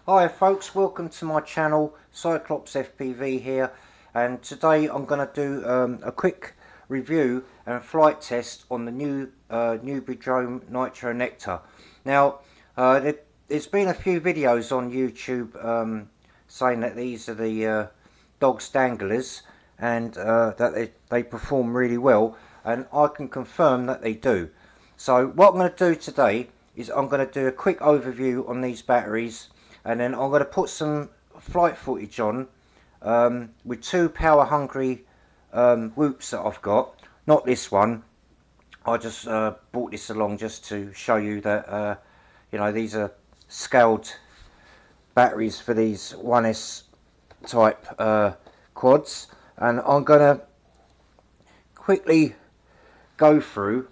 Hi folks, welcome to my channel, Cyclops FPV here, and today I'm going to do a quick review and flight test on the new Newbeedrone Nitro Nectar. Now there's been a few videos on YouTube saying that these are the dog's danglers and that they perform really well, and I can confirm that they do. So what I'm going to do today is I'm going to do a quick overview on these batteries, and then I'm going to put some flight footage on with two power hungry whoops that I've got. Not this one, I just brought this along just to show you that you know, these are scaled batteries for these 1S type quads, and I'm going to quickly go through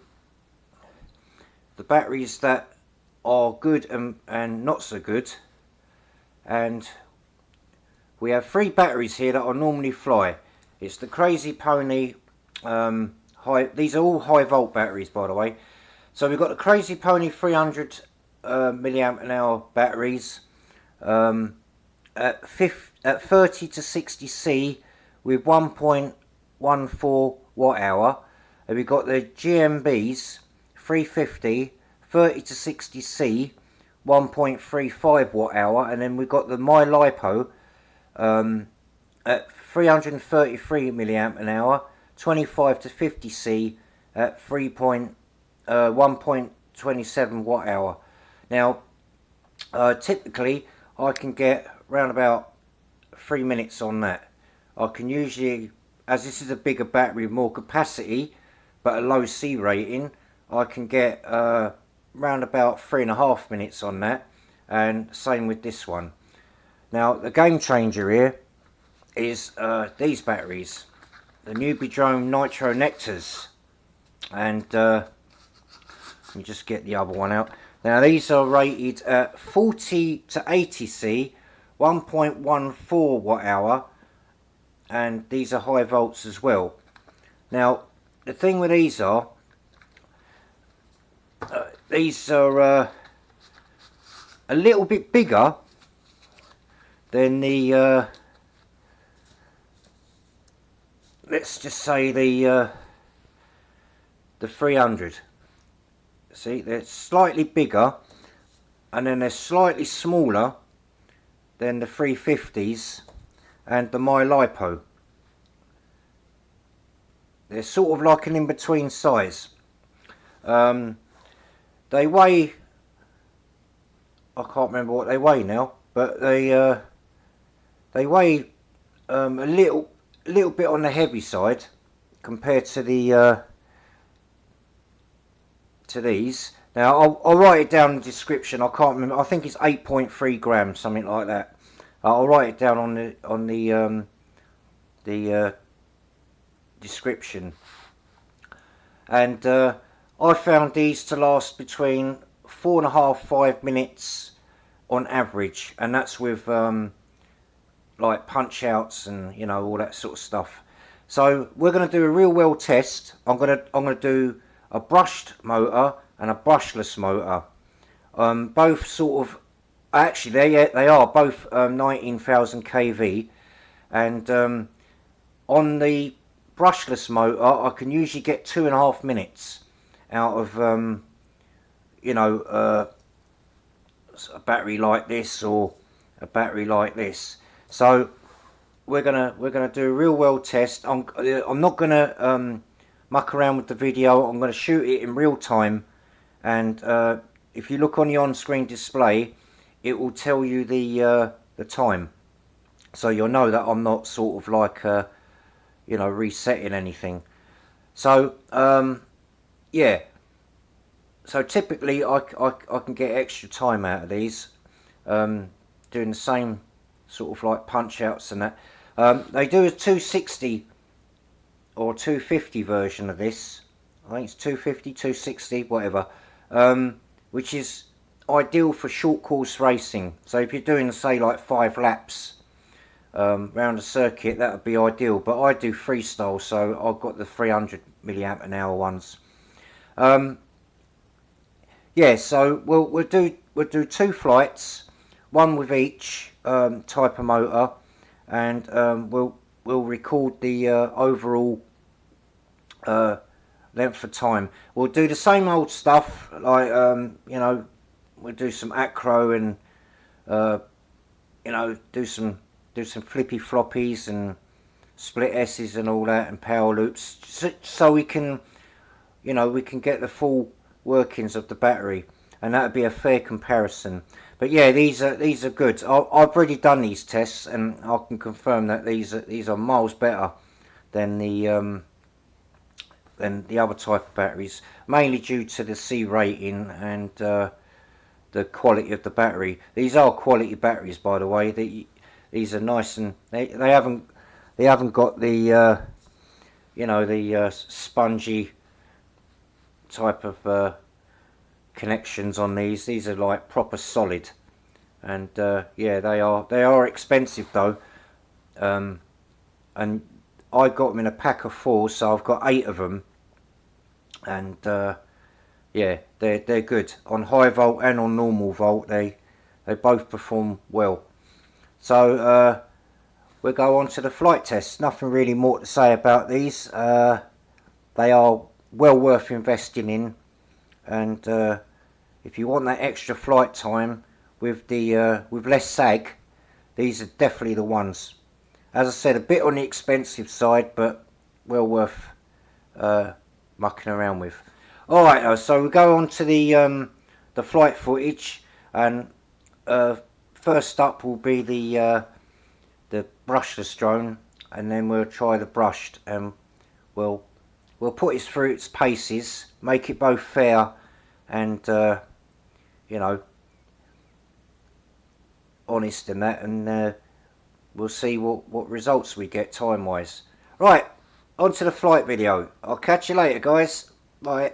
the batteries that are good and not so good. And we have three batteries here that I normally fly. It's the Crazy Pony these are all high volt batteries, by the way. So we've got the Crazy Pony 300 milliamp an hour batteries at 30 to 60 C with 1.14 watt hour, and we've got the GMBs 350 30 to 60 C 1.35 watt hour, and then we've got the My Lipo at 333 milliamp an hour 25 to 50 C at 1.27 watt hour. Now typically I can get around about 3 minutes on that. I can usually, as this is a bigger battery with more capacity but a low C rating, I can get round about 3.5 minutes on that, and same with this one. Now the game changer here is these batteries, the Newbeedrone Nitro Nectars, and let me just get the other one out. Now these are rated at 40 to 80 C 1.14 watt hour, and these are high volts as well. Now the thing with these are a little bit bigger than the let's just say the 300. See, they're slightly bigger, and then they're slightly smaller than the 350s and the My Lipo. They're sort of like an in-between size. They weigh, I can't remember what they weigh now, but they weigh a little bit on the heavy side compared to the to these. Now I'll write it down in the description. I can't remember. I think it's 8.3 grams, something like that. I'll write it down on the description. And I found these to last between 4.5–5 minutes on average, and that's with like punch outs and, you know, all that sort of stuff. So we're going to do a real well test. I'm going to do a brushed motor and a brushless motor. Both sort of, actually they are both 19,000 kV, and on the brushless motor I can usually get 2.5 minutes out of you know, a battery like this or a battery like this. So we're gonna do a real well test. I'm not gonna muck around with the video. I'm gonna shoot it in real time, and if you look on the on-screen display, it will tell you the time, so you'll know that I'm not sort of like you know, resetting anything. So yeah, so typically I can get extra time out of these, doing the same sort of like punch outs and that. They do a 260 or 250 version of this. I think it's 250, 260, whatever, which is ideal for short course racing. So if you're doing, say, like 5 laps round a circuit, that would be ideal. But I do freestyle, so I've got the 300 milliamp an hour ones. Yeah, so we'll do 2 flights. one with each type of motor, and we'll record the overall length of time. We'll do the same old stuff, like you know, we'll do some acro and you know, do some flippy floppies and split S's and all that, and power loops, so we can, you know, we can get the full workings of the battery, and that would be a fair comparison. But yeah, these are good. I've already done these tests, and I can confirm that these are miles better than the other type of batteries, mainly due to the C rating and the quality of the battery. These are quality batteries, by the way. These are nice, and they haven't got the you know, the spongy type of connections on these. These are like proper solid, and yeah, they are expensive though, and I got them in a pack of 4, so I've got 8 of them, and yeah, they're good on high volt and on normal volt. They both perform well. So we'll go on to the flight tests. Nothing really more to say about these. They are well worth investing in, and if you want that extra flight time with the with less sag, these are definitely the ones. As I said, a bit on the expensive side, but well worth mucking around with. Alright, so we go on to the flight footage, and first up will be the brushless drone, and then we'll try the brushed, and we'll put it through its paces, make it both fair and you know, honest and that, and we'll see what results we get time wise. Right, on to the flight video. I'll catch you later, guys. Bye.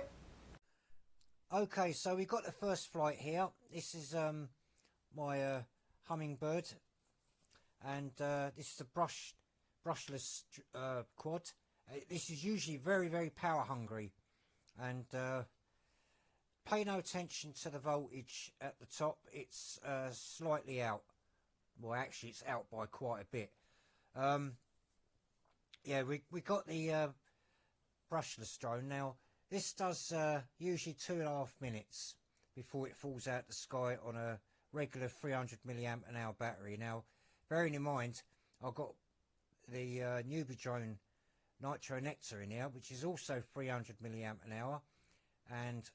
Okay, so we got the first flight here. This is my Hummingbird, and this is a brushless quad. This is usually very power hungry, and pay no attention to the voltage at the top. It's slightly out. Well, actually, it's out by quite a bit. Yeah, we got the brushless drone. Now, this does usually 2.5 minutes before it falls out the sky on a regular 300 milliamp an hour battery. Now, bearing in mind, I've got the Newbeedrone Nitro Nectar in here, which is also 300 milliamp an hour, and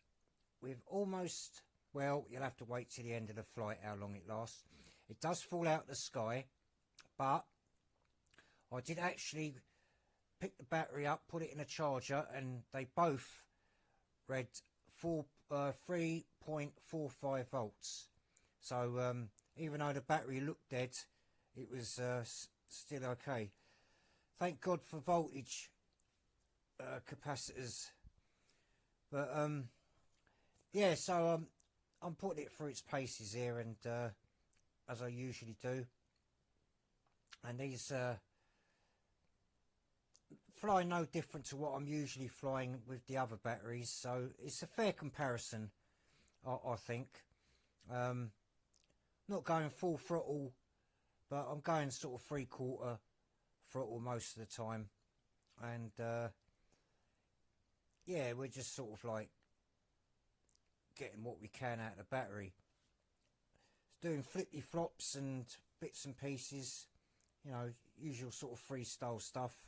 with almost, well, you'll have to wait till the end of the flight how long it lasts. It does fall out the sky, but I did actually pick the battery up, put it in a charger, and they both read 3.45 volts. So even though the battery looked dead, it was still okay. Thank God for voltage capacitors. But yeah, so I'm putting it through its paces here, and as I usually do, and these fly no different to what I'm usually flying with the other batteries, so it's a fair comparison, I think. Not going full throttle, but I'm going sort of 3/4 throttle most of the time, and yeah, we're just sort of like getting what we can out of the battery. It's doing flippy flops and bits and pieces, you know, usual sort of freestyle stuff.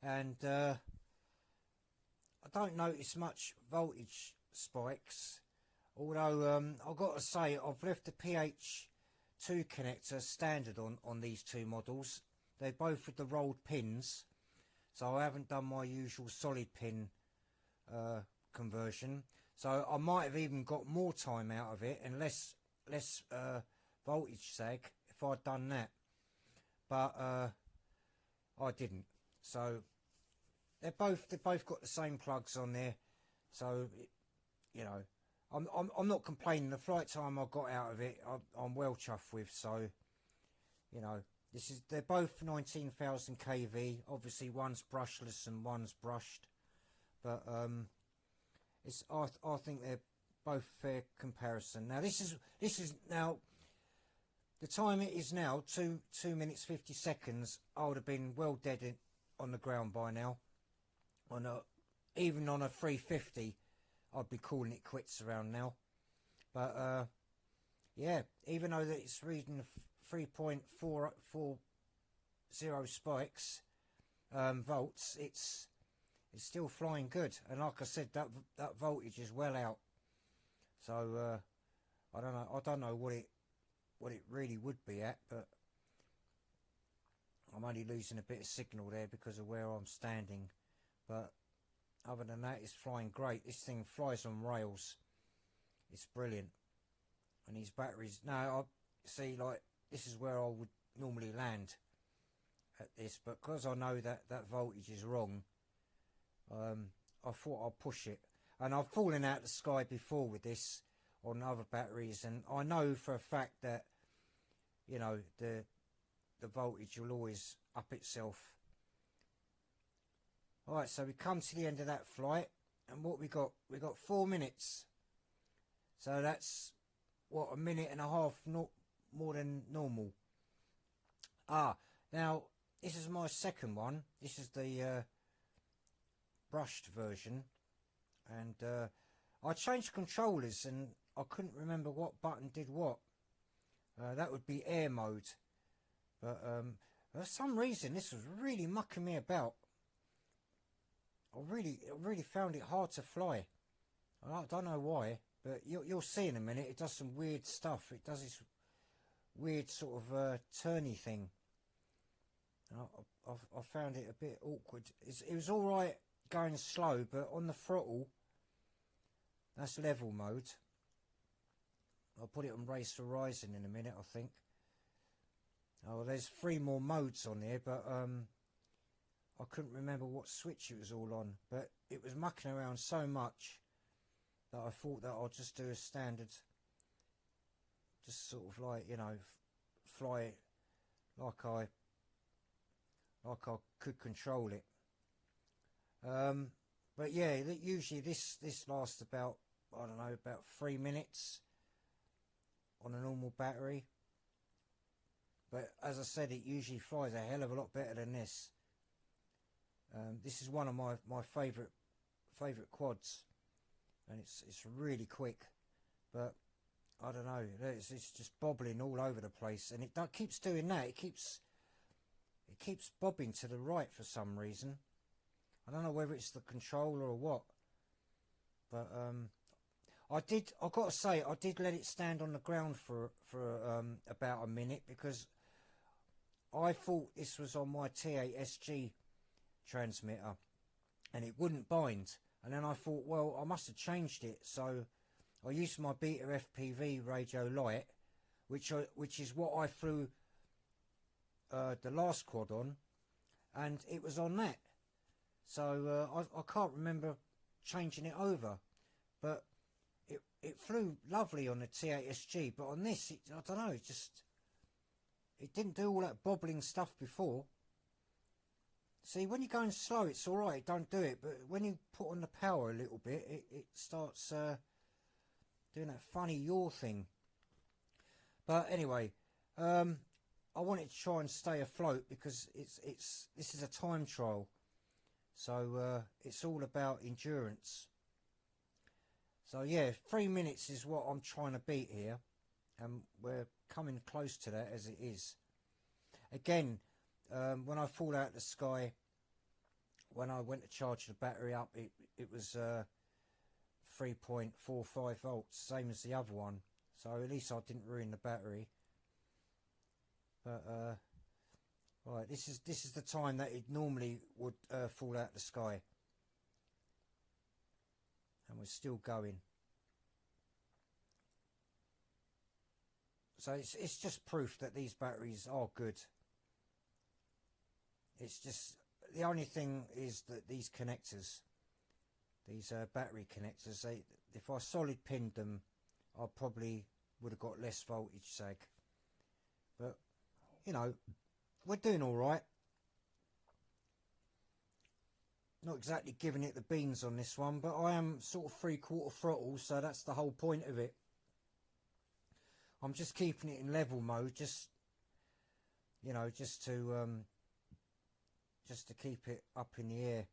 And I don't notice much voltage spikes, although I've got to say I've left the PH2 connector standard on these two models. They're both with the rolled pins, so I haven't done my usual solid pin conversion. So I might have even got more time out of it and less voltage sag if I'd done that, but I didn't. So they've both got the same plugs on there, so you know, I'm not complaining. The flight time I got out of it, I'm well chuffed with. So you know, they're both 19,000 kV. Obviously, one's brushless and one's brushed, but I think they're both fair comparison. Now this is now the time it is now 2 minutes 50 seconds. I would have been well dead on the ground by now. Even on a 350, I'd be calling it quits around now. But yeah, even though that it's reading 3.440 spikes volts, it's still flying good. And like I said, that voltage is well out. So I don't know what it really would be at, but I'm only losing a bit of signal there because of where I'm standing. But other than that, it's flying great. This thing flies on rails. It's brilliant. And these batteries, now I see, like, this is where I would normally land at this, but because I know that voltage is wrong, I thought I'll push it. And I've fallen out of the sky before with this on other batteries, and I know for a fact that, you know, the voltage will always up itself. Alright, so we come to the end of that flight, and what we got 4 minutes. So that's what, a minute and a half not more than normal. Now this is my second one. This is the brushed version, and I changed controllers and I couldn't remember what button did what. That would be air mode, but for some reason this was really mucking me about. I really found it hard to fly. I don't know why, but you'll see in a minute. It does some weird stuff. It does this weird sort of turny thing. I found it a bit awkward. It was all right going slow, but on the throttle, that's level mode. I'll put it on Race Horizon in a minute, I think. Oh, there's 3 more modes on there, but I couldn't remember what switch it was all on. But it was mucking around so much that I thought that I'll just do a standard, just sort of like, you know, fly it like I could control it. But yeah, usually this lasts about, I don't know, about 3 minutes on a normal battery. But as I said, it usually flies a hell of a lot better than this. This is one of my favourite quads, and it's really quick. But I don't know, it's just bobbling all over the place, and it keeps doing that. It keeps bobbing to the right for some reason. I don't know whether it's the controller or what. But I've got to say, I did let it stand on the ground for about a minute, because I thought this was on my T8SG transmitter and it wouldn't bind. And then I thought, well, I must have changed it. So I used my Beta FPV Radio Lite, which is what I flew the last quad on, and it was on that. So I can't remember changing it over, but it flew lovely on the T8SG, but on this, I don't know, it didn't do all that bobbling stuff before. See, when you're going slow, it's alright, it don't do it, but when you put on the power a little bit, it starts doing that funny yaw thing. But anyway, I wanted to try and stay afloat, because this is a time trial, so it's all about endurance. So yeah, 3 minutes is what I'm trying to beat here, and we're coming close to that as it is. Again, when I fall out of the sky, when I went to charge the battery up, it was 3.45 volts, same as the other one. So at least I didn't ruin the battery. But right, this is the time that it normally would fall out of the sky, and we're still going. So it's just proof that these batteries are good. It's just, the only thing is that these connectors, these battery connectors, if I solid pinned them, I probably would have got less voltage sag. But you know, we're doing all right. not exactly giving it the beans on this one, but I am sort of 3/4 throttle, so that's the whole point of it. I'm just keeping it in level mode, just, you know, just to keep it up in the air.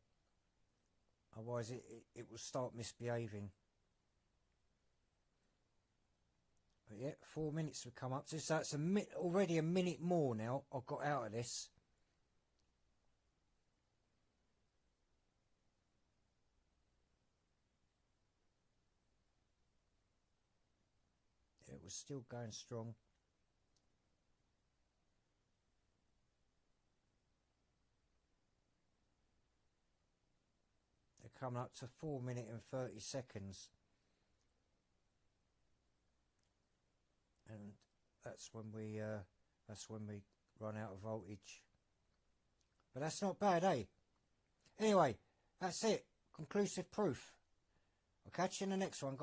Otherwise it will start misbehaving. But yeah, 4 minutes have come up to, so it's already a minute more now I've got out of this. It was still going strong. They're coming up to 4 minutes and 30 seconds. And that's when we run out of voltage. But that's not bad, eh? Anyway, that's it. Conclusive proof. I'll catch you in the next one.